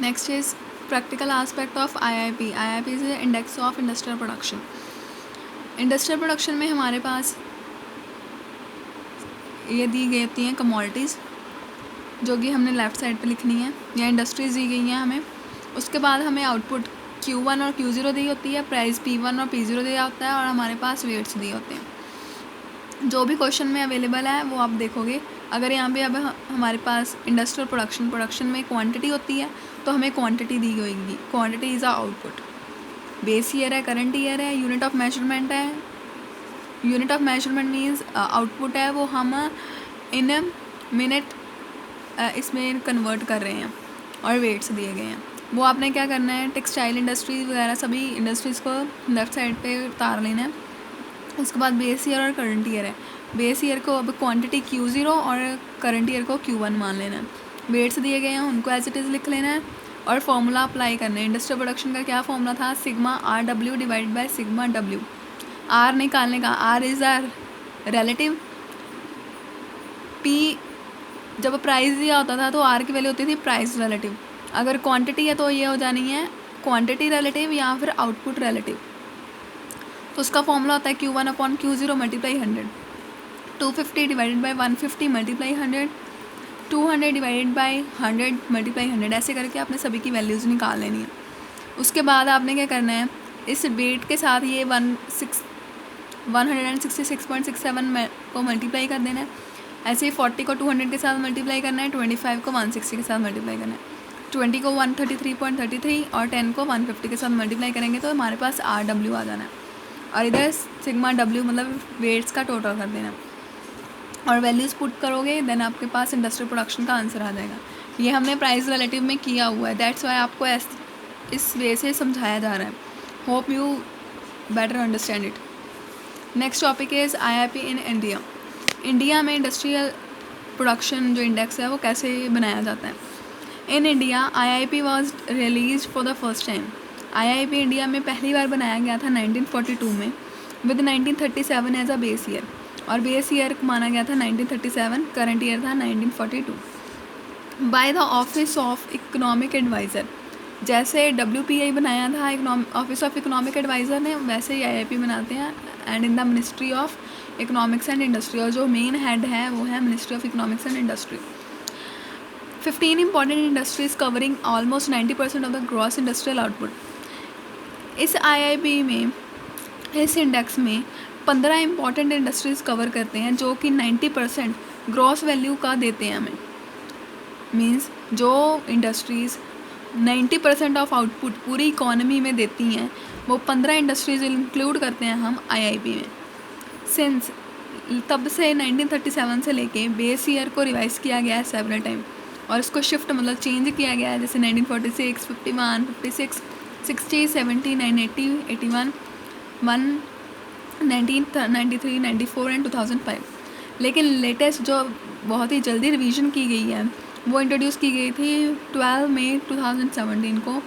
Next is practical aspect of IIP. IIP is index of industrial production. Industrial production में हमारे पास ये दी गई होती हैं कमोडिटीज़, जो कि हमने लेफ़्ट साइड पे लिखनी है, या इंडस्ट्रीज़ दी गई हैं हमें. उसके बाद हमें आउटपुट Q1 और Q0 दी होती है, प्राइस P1 और P0 दिया होता है, और हमारे पास वेट्स दिए होते हैं. जो भी क्वेश्चन में अवेलेबल है वो आप देखोगे. अगर यहाँ पे अब हमारे पास इंडस्ट्रियल प्रोडक्शन में क्वांटिटी होती है तो हमें क्वांटिटी दी होगी. Quantity is a output. Base year है, करंट ईयर है, यूनिट ऑफ मेजरमेंट है. Unit of measurement means output है, वो हम इन मिनट इसमें कन्वर्ट कर रहे हैं, और वेट्स दिए गए हैं. वो आपने क्या करना है, टेक्सटाइल इंडस्ट्रीज वगैरह सभी इंडस्ट्रीज़ को लेफ़्ट साइड पे उतार लेना है. उसके बाद बेस ईयर और करंट ईयर है. बेस ईयर को अब क्वांटिटी Q0 और करंट ईयर को Q1 मान लेना है. वेट्स दिए गए हैं, उनको एज इट इज़ लिख लेना है, और फॉर्मूला अप्लाई करना है. इंडस्ट्रियल प्रोडक्शन का क्या फॉर्मूला था, sigma RW divide by sigma W. R निकालने का, R is R relative. P जब प्राइस दिया होता था तो आर की वैल्यू होती थी प्राइस रिलेटिव. अगर क्वांटिटी है तो ये हो जानी है क्वांटिटी रिलेटिव या फिर आउटपुट रिलेटिव. तो उसका फॉर्मूला होता है Q1 upon Q0 multiply 100. 250 divided by 150 multiply 100. 200 divided by 100 multiply 100. ऐसे करके आपने सभी की वैल्यूज़ निकाल लेनी है. उसके बाद आपने क्या करना है, इस वेट के साथ ये 166.67 को मल्टीप्लाई कर देना है. ऐसे ही 40 को 200 के साथ मल्टीप्लाई करना है, 25 को 160 के साथ मल्टीप्लाई करना है, 20 को 133.33 और 10 को 150 के साथ मल्टीप्लाई करेंगे तो हमारे पास RW आ जाना है. और इधर सिग्मा W मतलब वेट्स का टोटल कर देना, और वैल्यूज़ पुट करोगे, देन आपके पास इंडस्ट्रियल प्रोडक्शन का आंसर आ जाएगा. ये हमने प्राइस रिलेटिव में किया हुआ है, दैट्स वाई आपको इस वे से समझाया जा रहा है. Hope you better understand it. Next topic is IIP in India. India में इंडस्ट्रियल प्रोडक्शन जो इंडेक्स है वो कैसे बनाया जाता है. In India IIP was release for the first time. IIP India में पहली बार बनाया गया था 1942 में, with 1937 as a base year, और बेस ईयर माना गया था 1937, करंट ईयर था 1942. By the office of economic adviser. जैसे WPI बनाया था ऑफिस ऑफ इकोनॉमिक एडवाइज़र ने, वैसे ही IIP बनाते हैं. And in the ministry of economics and industry, और जो मेन हेड है वो है ministry of economics and industry. 15 important industries covering almost 90% of the gross industrial output. इस IIP में, इस इंडेक्स में 15 इंपॉर्टेंट इंडस्ट्रीज़ कवर करते हैं जो कि 90% ग्रॉस वैल्यू का देते हैं हमें. मीन्स जो इंडस्ट्रीज़ 90% ऑफ आउटपुट पूरी इकोनॉमी में देती हैं, वो 15 इंडस्ट्रीज़ इंक्लूड करते हैं हम IIP में. सिंस तब से 1937 से लेके बेस ईयर को रिवाइज़ किया गया है सेवरल टाइम, और इसको शिफ्ट मतलब चेंज किया गया है. जैसे 1946, 51, 56, 60, 70, 980, 81, 1993, 94 एंड 2005. लेकिन लेटेस्ट जो बहुत ही जल्दी रिवीजन की गई है वो इंट्रोड्यूस की गई थी 12 मई 2017 को,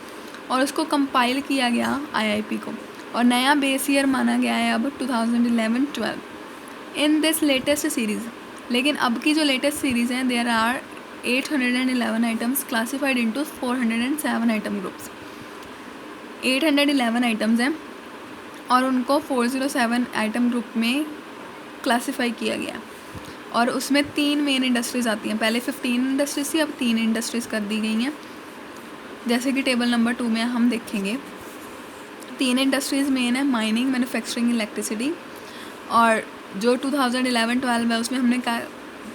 और उसको कंपाइल किया गया IIP को, और नया बेस ईयर माना गया है अब 2011-12 इन दिस लेटेस्ट सीरीज़. लेकिन अब की जो लेटेस्ट सीरीज़ हैं, there are 811 items classified into 407 item groups. 811 items हैं और उनको 407 आइटम ग्रुप में क्लासिफाई किया गया, और उसमें 3 मेन इंडस्ट्रीज़ आती हैं. पहले 15 इंडस्ट्रीज़ थी, अब 3 इंडस्ट्रीज़ कर दी गई हैं. जैसे कि टेबल नंबर 2 में हम देखेंगे, 3 इंडस्ट्रीज़ मेन है, माइनिंग, मैन्युफैक्चरिंग, इलेक्ट्रिसिटी. और जो 2011-12 है उसमें हमने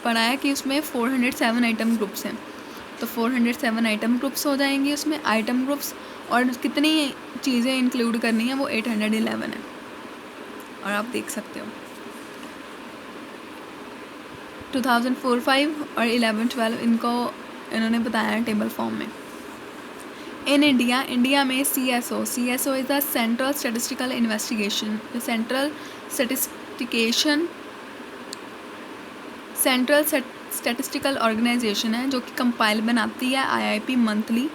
पढ़ा है कि उसमें 407 आइटम ग्रुप्स हैं. तो 407 आइटम ग्रुप्स हो जाएंगे उसमें आइटम ग्रुप्स, और कितनी चीज़ें इंक्लूड करनी है वो 811 है, और आप देख सकते हो 2004-5 और 11-12 इनको इन्होंने बताया है टेबल फॉर्म में. इन इंडिया में CSO is the central statistical investigation, central statistical organisation है जो कि कंपाइल बनाती है IIP monthly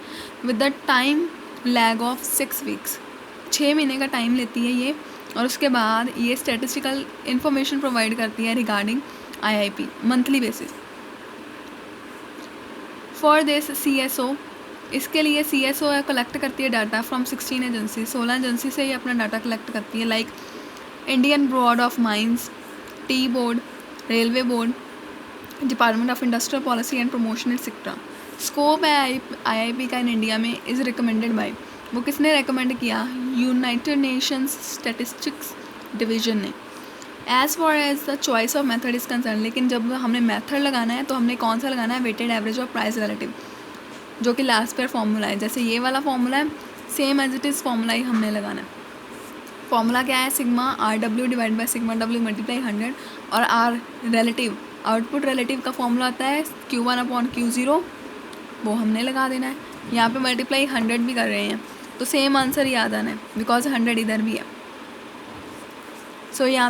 with the time lag of 6 weeks. 6 महीने का टाइम लेती है ये, और उसके बाद ये स्टैटिस्टिकल इंफॉर्मेशन प्रोवाइड करती है regarding IIP monthly basis. For this CSO इसके लिए CSO कलेक्ट करती है डाटा फ्रॉम 16 एजेंसी, 16 एजेंसी से ही अपना डाटा कलेक्ट करती है, like Indian board of mines, tea board, railway board, department of industrial policy and promotion etcetera. Scope है IIP का इन इंडिया में इज़ रिकमेंडेड बाय, वो किसने रिकमेंड किया? यूनाइटेड नेशंस स्टैटिस्टिक्स डिवीजन ने। As far as the choice of method is concern, लेकिन जब हमने मेथड लगाना है तो हमने कौन सा लगाना है? वेटेड एवरेज और प्राइस रिलेटिव, जो कि लास्ट पेयर फॉर्मूला है। जैसे ये वाला फॉर्मूला है, same as it is formula ही हमने लगाना है। फॉर्मूला क्या है? Sigma RW divide by sigma W multiply 100, और R रिलेटिव, आउटपुट रिलेटिव का फॉर्मूला आता है Q1/Q0, वो हमने लगा देना है। यहाँ पे मल्टीप्लाई 100 भी कर रहे हैं तो सेम आंसर याद आना है, बिकॉज 100 इधर भी है। सो यहाँ